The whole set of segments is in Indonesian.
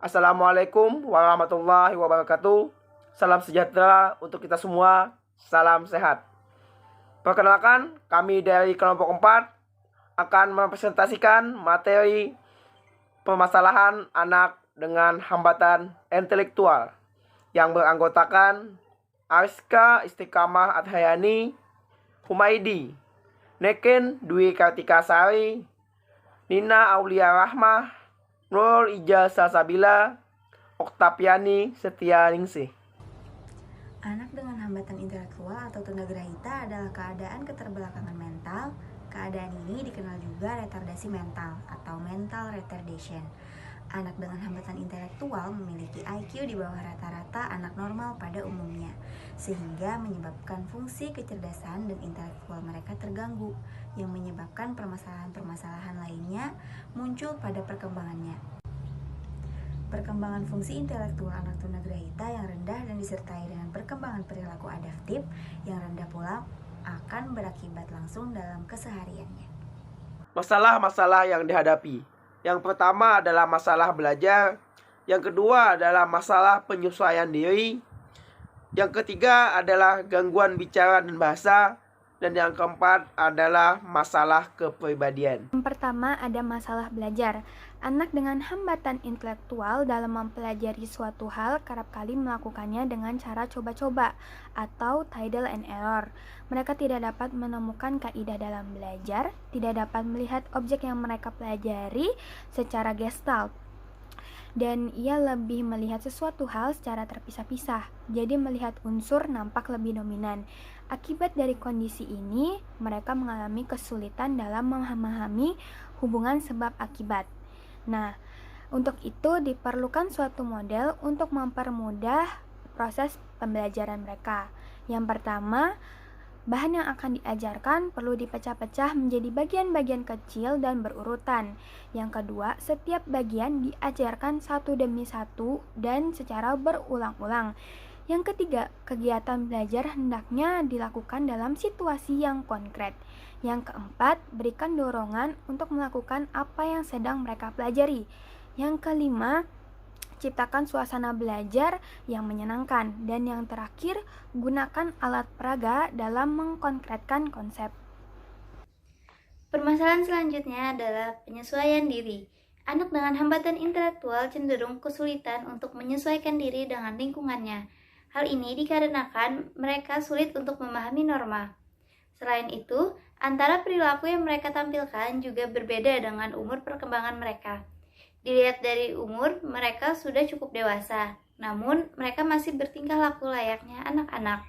Assalamualaikum warahmatullahi wabarakatuh. Salam sejahtera untuk kita semua. Salam sehat. Perkenalkan, kami dari kelompok 4 akan mempresentasikan materi permasalahan anak dengan hambatan intelektual yang beranggotakan Ariska Istiqamah Adhayani, Humaidi, Neken Dwi Kartika Sari, Nina Aulia Rahmah, Nurul Ija Salsabila, Oktaviani Setia Ningsih. Anak dengan hambatan intelektual atau tunagrahita adalah keadaan keterbelakangan mental. Keadaan ini dikenal juga retardasi mental atau mental retardation. Anak dengan hambatan intelektual memiliki IQ di bawah rata-rata anak normal pada umumnya, sehingga menyebabkan fungsi kecerdasan dan intelektual mereka terganggu, yang menyebabkan permasalahan-permasalahan lainnya muncul pada perkembangannya. Perkembangan fungsi intelektual anak tunagrahita yang rendah dan disertai dengan perkembangan perilaku adaptif yang rendah pula akan berakibat langsung dalam kesehariannya. Masalah-masalah yang dihadapi. Yang pertama adalah masalah belajar, yang kedua adalah masalah penyesuaian diri, yang ketiga adalah gangguan bicara dan bahasa, dan yang keempat adalah masalah kepribadian. Yang pertama ada masalah belajar. Anak dengan hambatan intelektual dalam mempelajari suatu hal kerap kali melakukannya dengan cara coba-coba atau trial and error. Mereka tidak dapat menemukan kaidah dalam belajar, tidak dapat melihat objek yang mereka pelajari secara gestalt, dan ia lebih melihat sesuatu hal secara terpisah-pisah, jadi melihat unsur nampak lebih dominan. Akibat dari kondisi ini, mereka mengalami kesulitan dalam memahami hubungan sebab akibat. Nah, untuk itu diperlukan suatu model untuk mempermudah proses pembelajaran mereka. Yang pertama, bahan yang akan diajarkan perlu dipecah-pecah menjadi bagian-bagian kecil dan berurutan. Yang kedua, setiap bagian diajarkan satu demi satu dan secara berulang-ulang. Yang ketiga, kegiatan belajar hendaknya dilakukan dalam situasi yang konkret. Yang keempat, berikan dorongan untuk melakukan apa yang sedang mereka pelajari. Yang kelima, ciptakan suasana belajar yang menyenangkan. Dan yang terakhir, gunakan alat peraga dalam mengkonkretkan konsep. Permasalahan selanjutnya adalah penyesuaian diri. Anak dengan hambatan intelektual cenderung kesulitan untuk menyesuaikan diri dengan lingkungannya. Hal ini dikarenakan mereka sulit untuk memahami norma. Selain itu, antara perilaku yang mereka tampilkan juga berbeda dengan umur perkembangan mereka. Dilihat dari umur, mereka sudah cukup dewasa, namun mereka masih bertingkah laku layaknya anak-anak.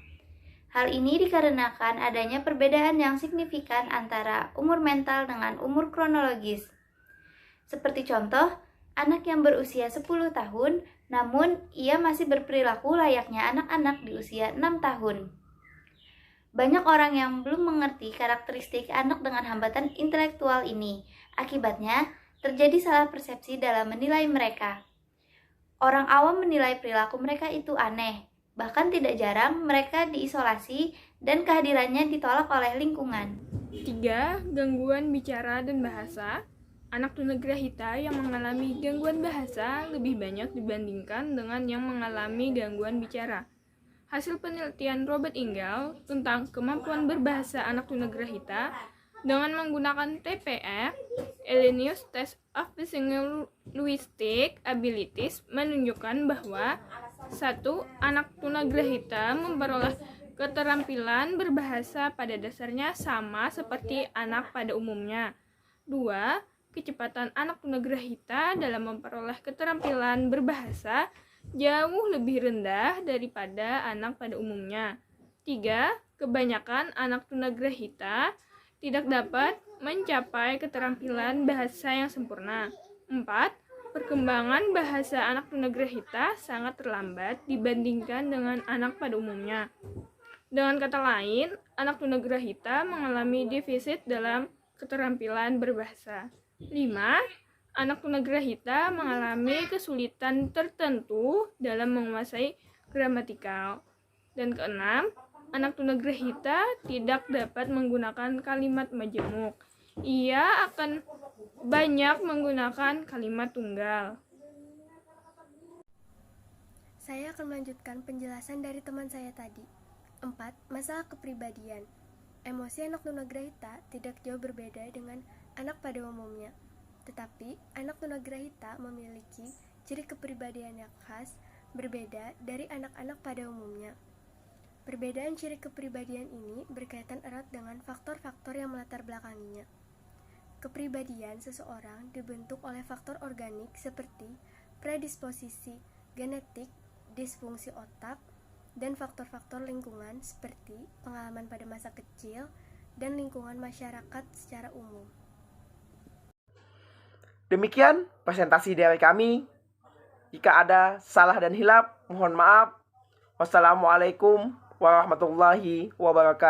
Hal ini dikarenakan adanya perbedaan yang signifikan antara umur mental dengan umur kronologis. Seperti contoh, anak yang berusia 10 tahun, namun ia masih berperilaku layaknya anak-anak di usia 6 tahun. Banyak orang yang belum mengerti karakteristik anak dengan hambatan intelektual ini. Akibatnya, terjadi salah persepsi dalam menilai mereka. Orang awam menilai perilaku mereka itu aneh. Bahkan tidak jarang mereka diisolasi dan kehadirannya ditolak oleh lingkungan. 3. Gangguan bicara dan bahasa. Anak tunagrahita yang mengalami gangguan bahasa lebih banyak dibandingkan dengan yang mengalami gangguan bicara. Hasil penelitian Robert Ingal tentang kemampuan berbahasa anak tunagrahita dengan menggunakan TPA, Elenius Test of Linguistic Abilities, menunjukkan bahwa 1. Anak tunagrahita memperoleh keterampilan berbahasa pada dasarnya sama seperti anak pada umumnya. 2. Kecepatan anak tunagrahita dalam memperoleh keterampilan berbahasa jauh lebih rendah daripada anak pada umumnya. 3. Kebanyakan anak tunagrahita tidak dapat mencapai keterampilan bahasa yang sempurna. 4. Perkembangan bahasa anak tunagrahita sangat terlambat dibandingkan dengan anak pada umumnya. Dengan kata lain, anak tunagrahita mengalami defisit dalam keterampilan berbahasa. 5. Anak tunagrahita mengalami kesulitan tertentu dalam menguasai gramatikal. Dan keenam, anak tunagrahita tidak dapat menggunakan kalimat majemuk. Ia akan banyak menggunakan kalimat tunggal. Saya akan melanjutkan penjelasan dari teman saya tadi. 4. Masalah kepribadian. Emosi anak tunagrahita tidak jauh berbeda dengan anak pada umumnya. Tetapi, anak tunagrahita memiliki ciri kepribadian yang khas berbeda dari anak-anak pada umumnya. Perbedaan ciri kepribadian ini berkaitan erat dengan faktor-faktor yang melatar belakanginya. Kepribadian seseorang dibentuk oleh faktor organik seperti predisposisi genetik, disfungsi otak, dan faktor-faktor lingkungan seperti pengalaman pada masa kecil dan lingkungan masyarakat secara umum. Demikian presentasi dari kami. Jika ada salah dan hilaf, mohon maaf. Wassalamualaikum warahmatullahi wabarakatuh.